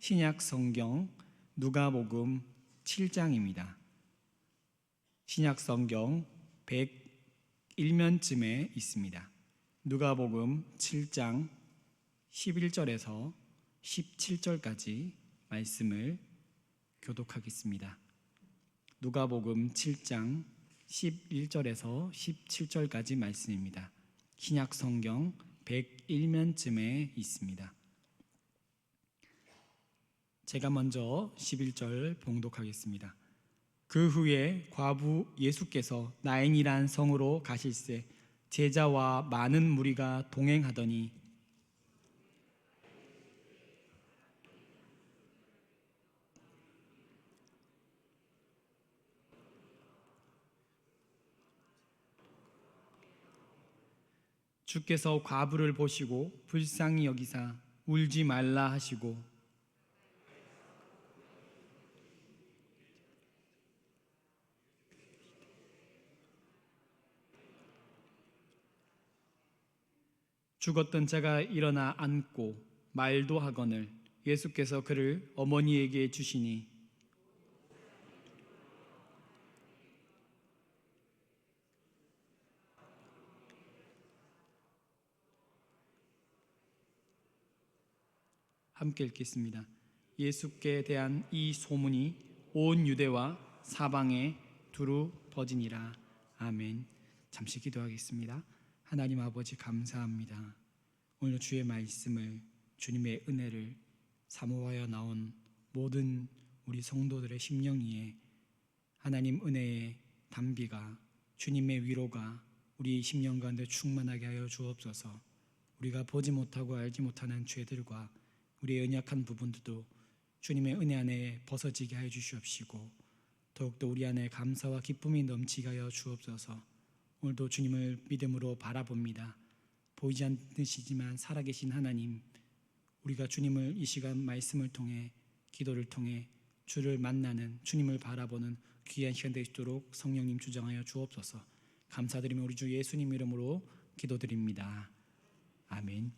신약 성경 누가복음 7장입니다. 신약 성경 101면쯤에 있습니다. 누가복음 7장 11절에서 17절까지 말씀을 교독하겠습니다. 누가복음 7장 11절에서 17절까지 말씀입니다. 신약 성경 101면쯤에 있습니다. 제가 먼저 11절 봉독하겠습니다. 그 후에 과부 예수께서 나인이란 성으로 가실새 제자와 많은 무리가 동행하더니 주께서 과부를 보시고 불쌍히 여기사 울지 말라 하시고 죽었던 자가 일어나 앉고 말도 하거늘 예수께서 그를 어머니에게 주시니 함께 읽겠습니다. 예수께 대한 이 소문이 온 유대와 사방에 두루 퍼지니라. 아멘. 잠시 기도하겠습니다. 하나님 아버지 감사합니다. 오늘 주의 말씀을, 주님의 은혜를 사모하여 나온 모든 우리 성도들의 심령 위에 하나님 은혜의 담비가, 주님의 위로가 우리 심령 가운데 충만하게 하여 주옵소서. 우리가 보지 못하고 알지 못하는 죄들과 우리의 연약한 부분들도 주님의 은혜 안에 벗어지게 하여 주시옵시고 더욱더 우리 안에 감사와 기쁨이 넘치게 하여 주옵소서. 오늘도 주님을 믿음으로 바라봅니다. 보이지 않으시지만 살아계신 하나님, 우리가 주님을 이 시간 말씀을 통해 기도를 통해 주를 만나는, 주님을 바라보는 귀한 시간 되시도록 성령님 주장하여 주옵소서. 감사드리며 우리 주 예수님 이름으로 기도드립니다. 아멘.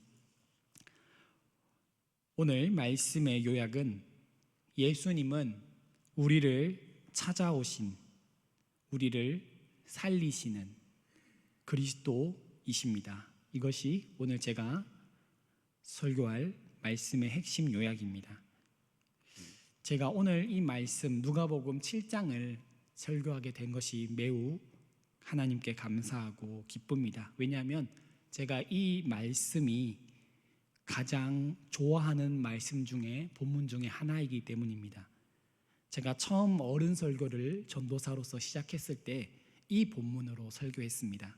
오늘 말씀의 요약은 예수님은 우리를 찾아오신, 우리를 살리시는 그리스도이십니다. 이것이 오늘 제가 설교할 말씀의 핵심 요약입니다. 제가 오늘 이 말씀 누가복음 7장을 설교하게 된 것이 매우 하나님께 감사하고 기쁩니다. 왜냐하면 제가 이 말씀이 가장 좋아하는 말씀 중에, 본문 중에 하나이기 때문입니다. 제가 처음 어른 설교를 전도사로서 시작했을 때 이 본문으로 설교했습니다.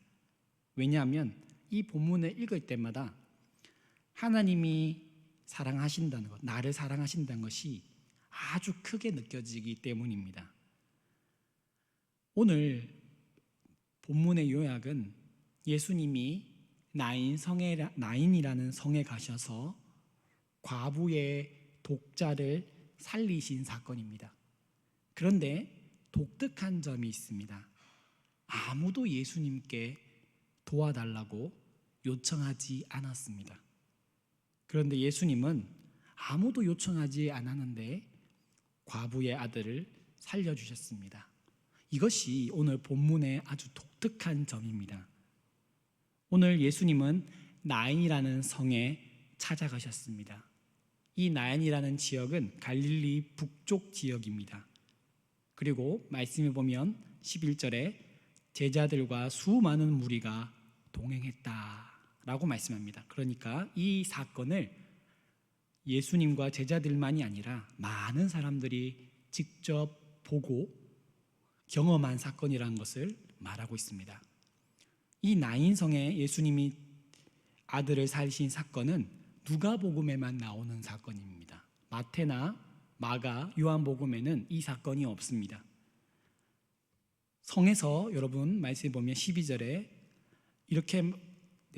왜냐하면 이 본문을 읽을 때마다 하나님이 사랑하신다는 것, 나를 사랑하신다는 것이 아주 크게 느껴지기 때문입니다. 오늘 본문의 요약은 예수님이 나인이라는 성에 가셔서 과부의 독자를 살리신 사건입니다. 그런데 독특한 점이 있습니다. 아무도 예수님께 도와달라고 요청하지 않았습니다. 그런데 예수님은 아무도 요청하지 않았는데 과부의 아들을 살려주셨습니다. 이것이 오늘 본문의 아주 독특한 점입니다. 오늘 예수님은 나인이라는 성에 찾아가셨습니다. 이 나인이라는 지역은 갈릴리 북쪽 지역입니다. 그리고 말씀에 보면 11절에 제자들과 수많은 무리가 동행했다라고 말씀합니다. 그러니까 이 사건을 예수님과 제자들만이 아니라 많은 사람들이 직접 보고 경험한 사건이라는 것을 말하고 있습니다. 이 나인성에 예수님이 아들을 살리신 사건은 누가복음에만 나오는 사건입니다. 마태나 마가, 요한복음에는 이 사건이 없습니다. 성에서 여러분 말씀해 보면 12절에 이렇게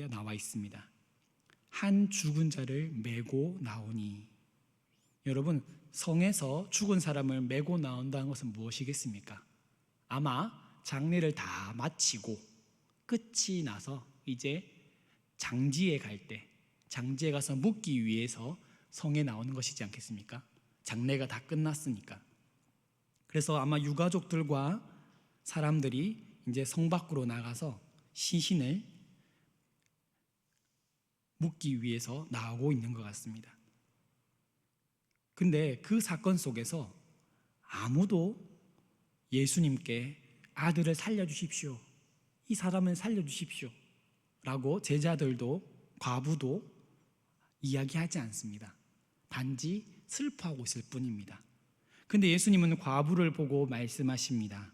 나와 있습니다. 한 죽은 자를 메고 나오니. 여러분, 성에서 죽은 사람을 메고 나온다는 것은 무엇이겠습니까? 아마 장례를 다 마치고 끝이 나서 이제 장지에 갈 때, 장지에 가서 묻기 위해서 성에 나오는 것이지 않겠습니까? 장례가 다 끝났으니까. 그래서 아마 유가족들과 사람들이 이제 성 밖으로 나가서 시신을 묻기 위해서 나오고 있는 것 같습니다. 근데 그 사건 속에서 아무도 예수님께 아들을 살려주십시오, 이 사람을 살려주십시오 라고 제자들도 과부도 이야기하지 않습니다. 단지 슬퍼하고 있을 뿐입니다. 근데 예수님은 과부를 보고 말씀하십니다.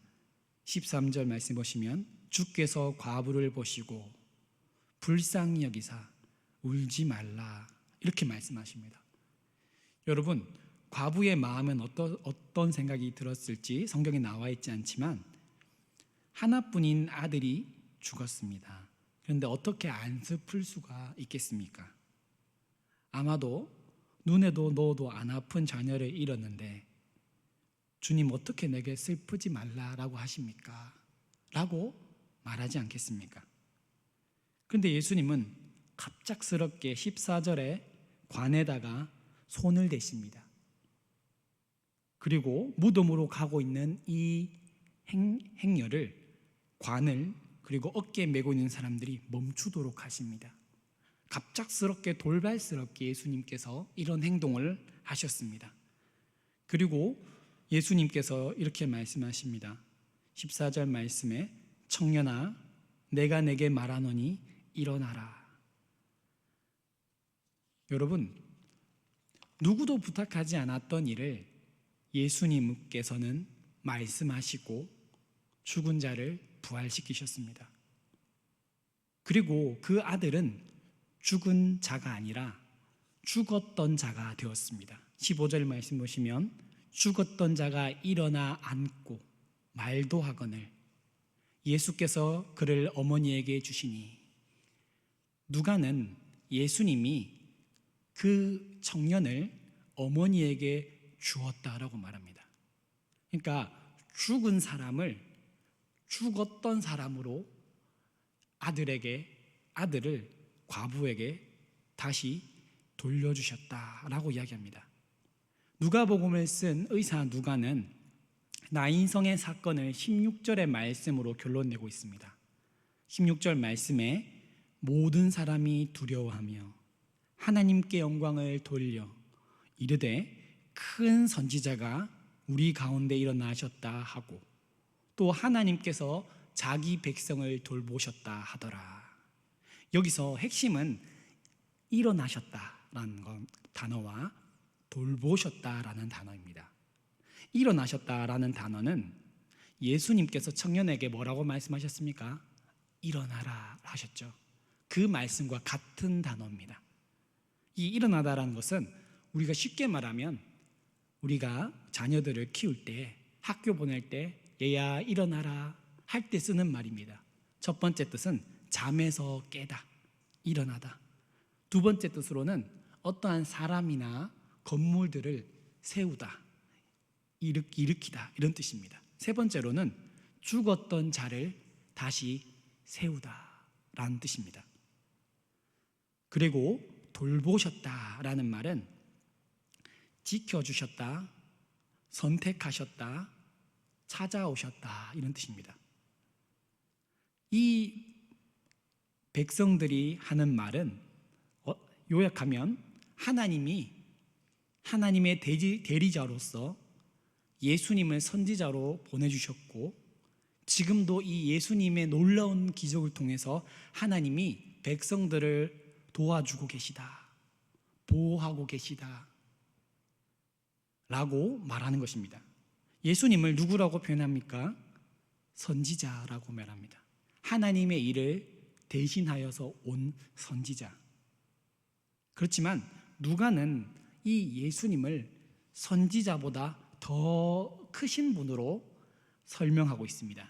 13절 말씀 보시면 주께서 과부를 보시고 불쌍히 여기사 울지 말라 이렇게 말씀하십니다. 여러분, 과부의 마음은 어떤 생각이 들었을지 성경에 나와 있지 않지만 하나뿐인 아들이 죽었습니다. 그런데 어떻게 안 슬플 수가 있겠습니까? 아마도 눈에도 넣어도 안 아픈 자녀를 잃었는데 주님 어떻게 내게 슬프지 말라라고 하십니까? 라고 말하지 않겠습니까? 그런데 예수님은 갑작스럽게 14절에 관에다가 손을 대십니다. 그리고 무덤으로 가고 있는 이 행렬을 관을 그리고 어깨에 메고 있는 사람들이 멈추도록 하십니다. 갑작스럽게 돌발스럽게 예수님께서 이런 행동을 하셨습니다. 그리고 예수님께서 이렇게 말씀하십니다. 14절 말씀에 청년아 내가 내게 말하노니 일어나라. 여러분, 누구도 부탁하지 않았던 일을 예수님께서는 말씀하시고 죽은 자를 부활시키셨습니다. 그리고 그 아들은 죽은 자가 아니라 죽었던 자가 되었습니다. 15절 말씀 보시면 죽었던 자가 일어나 앉고 말도 하거늘 예수께서 그를 어머니에게 주시니, 누가는 예수님이 그 청년을 어머니에게 주었다라고 말합니다. 그러니까 죽은 사람을 죽었던 사람으로 아들을 과부에게 다시 돌려주셨다라고 이야기합니다. 누가복음을 쓴 의사 누가는 나인성의 사건을 16절의 말씀으로 결론내고 있습니다. 16절 말씀에 모든 사람이 두려워하며 하나님께 영광을 돌려 이르되 큰 선지자가 우리 가운데 일어나셨다 하고 또 하나님께서 자기 백성을 돌보셨다 하더라. 여기서 핵심은 일어나셨다라는 단어와 돌보셨다라는 단어입니다. 일어나셨다라는 단어는 예수님께서 청년에게 뭐라고 말씀하셨습니까? 일어나라 하셨죠. 그 말씀과 같은 단어입니다. 이 일어나다라는 것은 우리가 쉽게 말하면 우리가 자녀들을 키울 때, 학교 보낼 때 얘야 일어나라 할 때 쓰는 말입니다. 첫 번째 뜻은 잠에서 깨다, 일어나다. 두 번째 뜻으로는 어떠한 사람이나 건물들을 세우다, 일으키다 이런 뜻입니다. 세 번째로는 죽었던 자를 다시 세우다라는 뜻입니다. 그리고 돌보셨다라는 말은 지켜주셨다, 선택하셨다, 찾아오셨다 이런 뜻입니다. 이 백성들이 하는 말은 요약하면 하나님의 대리자로서 예수님을 선지자로 보내주셨고 지금도 이 예수님의 놀라운 기적을 통해서 하나님이 백성들을 도와주고 계시다, 보호하고 계시다 라고 말하는 것입니다. 예수님을 누구라고 표현합니까? 선지자라고 말합니다. 하나님의 일을 대신하여서 온 선지자. 그렇지만 누가는 이 예수님을 선지자보다 더 크신 분으로 설명하고 있습니다.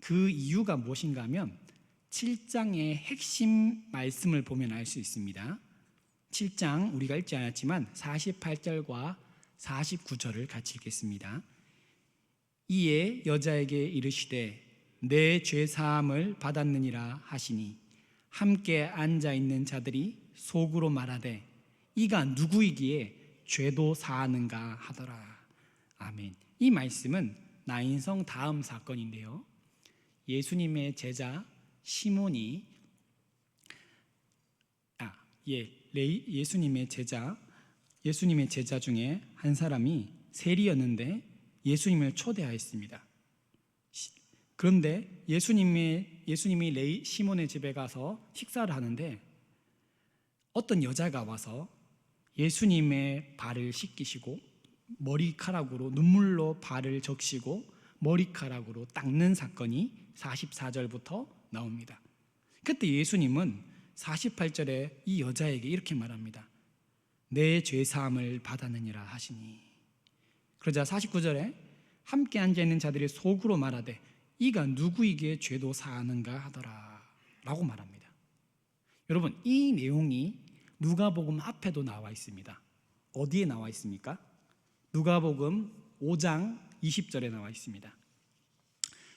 그 이유가 무엇인가 하면 7장의 핵심 말씀을 보면 알 수 있습니다. 7장 우리가 읽지 않았지만 48절과 49절을 같이 읽겠습니다. 이에 여자에게 이르시되 내 죄사함을 받았느니라 하시니 함께 앉아있는 자들이 속으로 말하되 이가 누구이기에 죄도 사하는가 하더라. 아멘. 이 말씀은 나인성 다음 사건인데요, 예수님의 제자 시몬이 예수님의 제자 중에 한 사람이 세리였는데 예수님을 초대하였습니다. 그런데 예수님이 시몬의 집에 가서 식사를 하는데 어떤 여자가 와서 예수님의 발을 씻기시고 머리카락으로 눈물로 발을 적시고 머리카락으로 닦는 사건이 44절부터 나옵니다. 그때 예수님은 48절에 이 여자에게 이렇게 말합니다. 내 죄사함을 받았느니라 하시니. 그러자 49절에 함께 앉아있는 자들이 속으로 말하되 이가 누구에게 죄도 사하는가 하더라 라고 말합니다. 여러분, 이 내용이 누가복음 앞에도 나와 있습니다. 어디에 나와 있습니까? 누가복음 5장 20절에 나와 있습니다.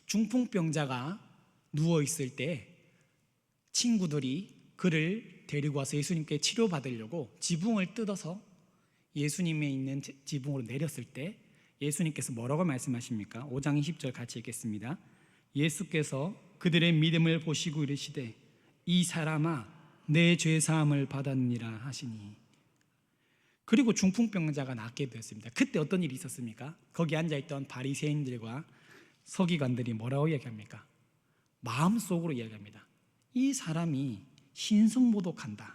중풍병자가 누워있을 때 친구들이 그를 데리고 와서 예수님께 치료받으려고 지붕을 뜯어서 예수님의 있는 지붕으로 내렸을 때 예수님께서 뭐라고 말씀하십니까? 5장 20절 같이 읽겠습니다. 예수께서 그들의 믿음을 보시고 이르시되 이 사람아 내 죄사함을 받았느니라 하시니. 그리고 중풍병자가 낫게 되었습니다. 그때 어떤 일이 있었습니까? 거기 앉아있던 바리새인들과 서기관들이 뭐라고 이야기합니까? 마음속으로 이야기합니다. 이 사람이 신성모독한다.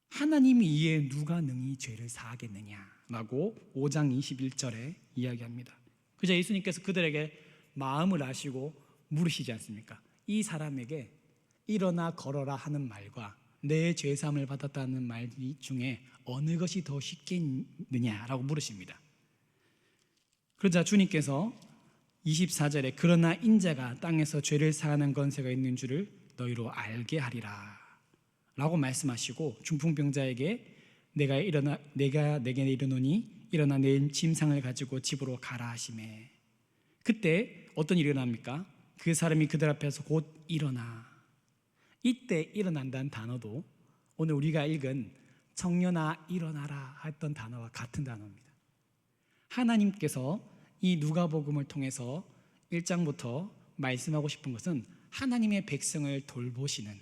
하나님이 이에 누가 능히 죄를 사하겠느냐라고 5장 21절에 이야기합니다. 그저 예수님께서 그들에게 마음을 아시고 물으시지 않습니까? 이 사람에게 일어나 걸어라 하는 말과 내 죄사함을 받았다는 말 중에 어느 것이 더 쉽겠느냐라고 물으십니다. 그러자 주님께서 24절에 그러나 인자가 땅에서 죄를 사하는 권세가 있는 줄을 너희로 알게 하리라 라고 말씀하시고 중풍병자에게 내가 내게 이르노니 일어나 내 짐상을 가지고 집으로 가라 하시매. 그때 어떤 일이 일어납니까? 그 사람이 그들 앞에서 곧 일어나. 이때 일어난다는 단어도 오늘 우리가 읽은 청년아 일어나라 했던 단어와 같은 단어입니다. 하나님께서 이 누가복음을 통해서 1장부터 말씀하고 싶은 것은 하나님의 백성을 돌보시는,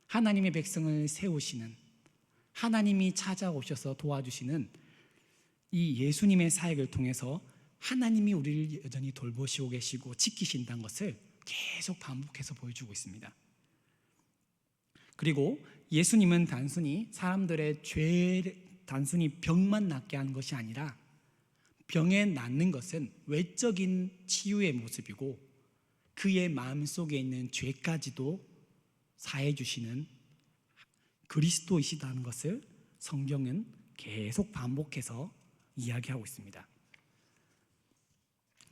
하나님의 백성을 세우시는, 하나님이 찾아오셔서 도와주시는 이 예수님의 사역을 통해서 하나님이 우리를 여전히 돌보시고 계시고 지키신다는 것을 계속 반복해서 보여주고 있습니다. 그리고 예수님은 단순히 사람들의 단순히 병만 낫게 하는 것이 아니라 병에 낫는 것은 외적인 치유의 모습이고 그의 마음속에 있는 죄까지도 사해 주시는 그리스도이시다는 것을 성경은 계속 반복해서 이야기하고 있습니다.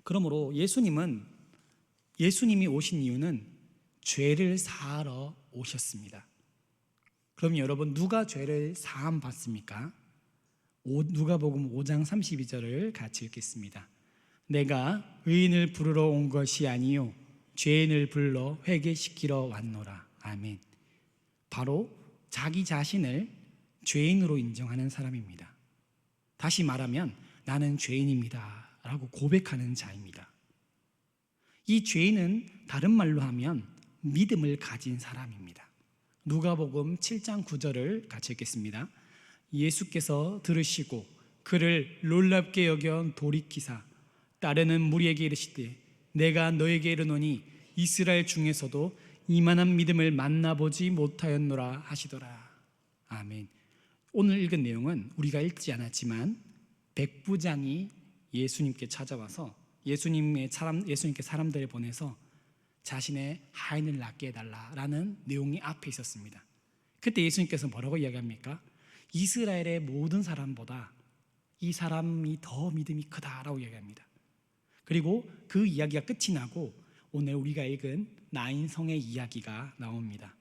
그러므로 예수님이 오신 이유는 죄를 사하러 오셨습니다. 그럼 여러분, 누가 죄를 사함 받습니까? 누가복음 5장 32절을 같이 읽겠습니다. 내가 의인을 부르러 온 것이 아니요 죄인을 불러 회개시키러 왔노라. 아멘. 바로 자기 자신을 죄인으로 인정하는 사람입니다. 다시 말하면 나는 죄인입니다 라고 고백하는 자입니다. 이 죄인은 다른 말로 하면 믿음을 가진 사람입니다. 누가복음 7장 9절을 같이 읽겠습니다. 예수께서 들으시고 그를 놀랍게 여겨 돌이키사 따르는 무리에게 이르시되 내가 너에게 이르노니 이스라엘 중에서도 이만한 믿음을 만나보지 못하였노라 하시더라. 아멘. 오늘 읽은 내용은 우리가 읽지 않았지만 백부장이 예수님께 찾아와서 예수님께 사람들을 보내서 자신의 하인을 낫게 해달라라는 내용이 앞에 있었습니다. 그때 예수님께서 뭐라고 이야기합니까? 이스라엘의 모든 사람보다 이 사람이 더 믿음이 크다라고 이야기합니다. 그리고 그 이야기가 끝이 나고 오늘 우리가 읽은 나인성의 이야기가 나옵니다.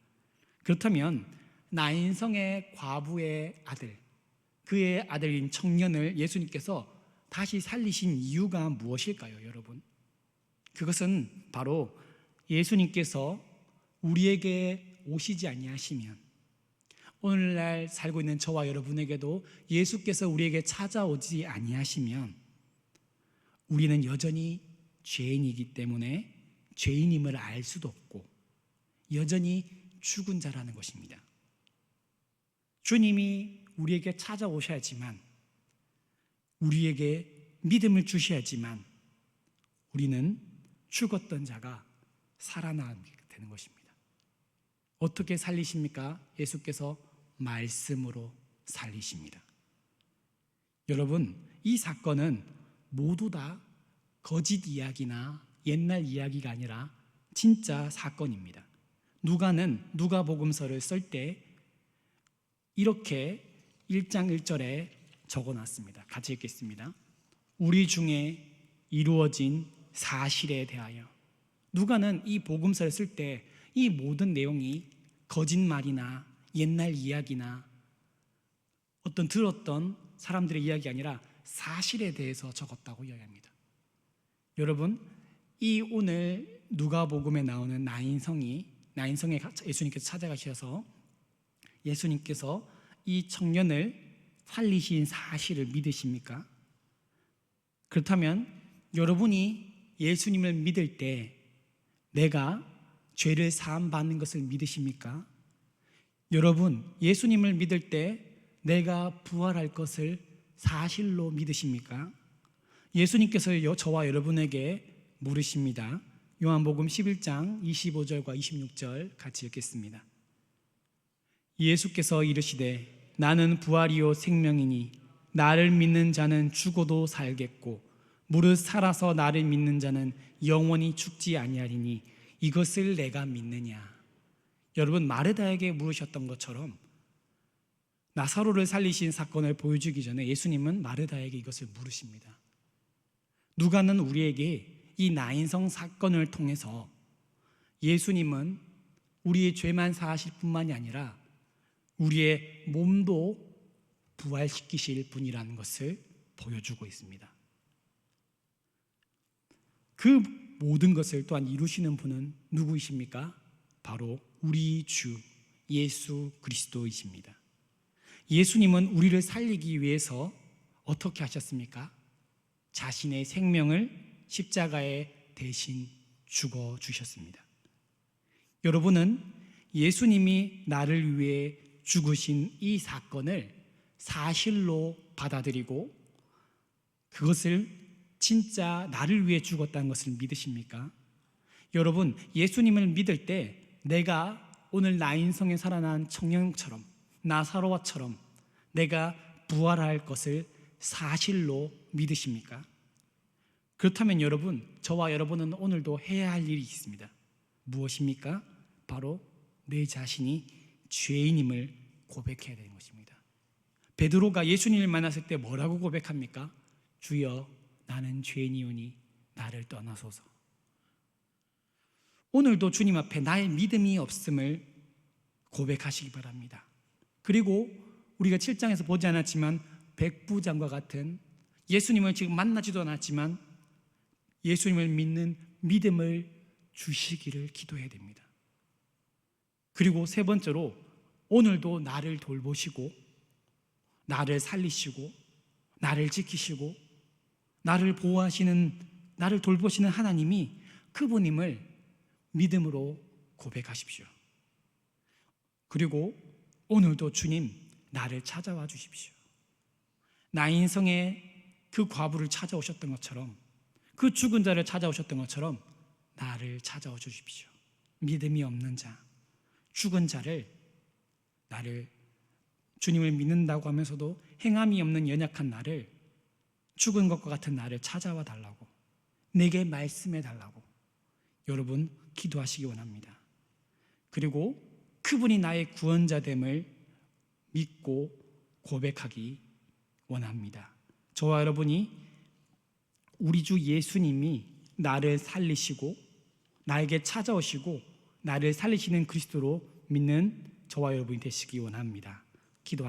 그렇다면 나인성의 과부의 아들, 그의 아들인 청년을 예수님께서 다시 살리신 이유가 무엇일까요, 여러분? 그것은 바로 예수님께서 우리에게 오시지 아니하시면, 오늘날 살고 있는 저와 여러분에게도 예수께서 우리에게 찾아오지 아니하시면 우리는 여전히 죄인이기 때문에 죄인임을 알 수도 없고 여전히 죽은 자라는 것입니다. 주님이 우리에게 찾아오셔야지만, 우리에게 믿음을 주셔야지만 우리는 죽었던 자가 살아나게 되는 것입니다. 어떻게 살리십니까? 예수께서 말씀으로 살리십니다. 여러분, 이 사건은 모두 다 거짓 이야기나 옛날 이야기가 아니라 진짜 사건입니다. 누가는 누가복음서를 쓸 때 이렇게 1장 1절에 적어놨습니다. 같이 읽겠습니다. 우리 중에 이루어진 사실에 대하여. 누가는 이 복음서를 쓸 때 이 모든 내용이 거짓말이나 옛날 이야기나 어떤 들었던 사람들의 이야기가 아니라 사실에 대해서 적었다고 이야기합니다. 여러분, 이 오늘 누가복음에 나오는 나인성에 예수님께서 찾아가셔서 예수님께서 이 청년을 살리신 사실을 믿으십니까? 그렇다면 여러분이 예수님을 믿을 때 내가 죄를 사함 받는 것을 믿으십니까? 여러분, 예수님을 믿을 때 내가 부활할 것을 사실로 믿으십니까? 예수님께서 저와 여러분에게 물으십니다. 요한복음 11장 25절과 26절 같이 읽겠습니다. 예수께서 이르시되 나는 부활이요 생명이니 나를 믿는 자는 죽어도 살겠고 무릇 살아서 나를 믿는 자는 영원히 죽지 아니하리니 이것을 내가 믿느냐. 여러분, 마르다에게 물으셨던 것처럼 나사로를 살리신 사건을 보여주기 전에 예수님은 마르다에게 이것을 물으십니다. 누가는 우리에게 이 나인성 사건을 통해서 예수님은 우리의 죄만 사하실 뿐만이 아니라 우리의 몸도 부활시키실 분이라는 것을 보여주고 있습니다. 그 모든 것을 또한 이루시는 분은 누구이십니까? 바로 우리 주 예수 그리스도이십니다. 예수님은 우리를 살리기 위해서 어떻게 하셨습니까? 자신의 생명을 십자가에 대신 죽어 주셨습니다. 여러분은 예수님이 나를 위해 죽으신 이 사건을 사실로 받아들이고 그것을 진짜 나를 위해 죽었다는 것을 믿으십니까? 여러분, 예수님을 믿을 때 내가 오늘 나인성에 살아난 청년처럼 나사로와처럼 내가 부활할 것을 사실로 믿으십니까? 그렇다면 여러분, 저와 여러분은 오늘도 해야 할 일이 있습니다. 무엇입니까? 바로 내 자신이 죄인임을 고백해야 되는 것입니다. 베드로가 예수님을 만났을 때 뭐라고 고백합니까? 주여, 나는 죄인이오니 나를 떠나소서. 오늘도 주님 앞에 나의 믿음이 없음을 고백하시기 바랍니다. 그리고 우리가 7장에서 보지 않았지만 백부장과 같은 예수님을 지금 만나지도 않았지만 예수님을 믿는 믿음을 주시기를 기도해야 됩니다. 그리고 세 번째로 오늘도 나를 돌보시고 나를 살리시고 나를 지키시고 나를 보호하시는, 나를 돌보시는 하나님이 그분임을 믿음으로 고백하십시오. 그리고 오늘도 주님, 나를 찾아와 주십시오. 나인성의 그 과부를 찾아오셨던 것처럼, 그 죽은 자를 찾아오셨던 것처럼 나를 찾아와 주십시오. 믿음이 없는 자, 죽은 자를, 나를, 주님을 믿는다고 하면서도 행함이 없는 연약한 나를, 죽은 것과 같은 나를 찾아와 달라고, 내게 말씀해 달라고 여러분 기도하시기 원합니다. 그리고 그분이 나의 구원자됨을 믿고 고백하기 원합니다. 저와 여러분이 우리 주 예수님이 나를 살리시고 나에게 찾아오시고 나를 살리시는 그리스도로 믿는 저와 여러분이 되시기 원합니다. 기도하겠습니다.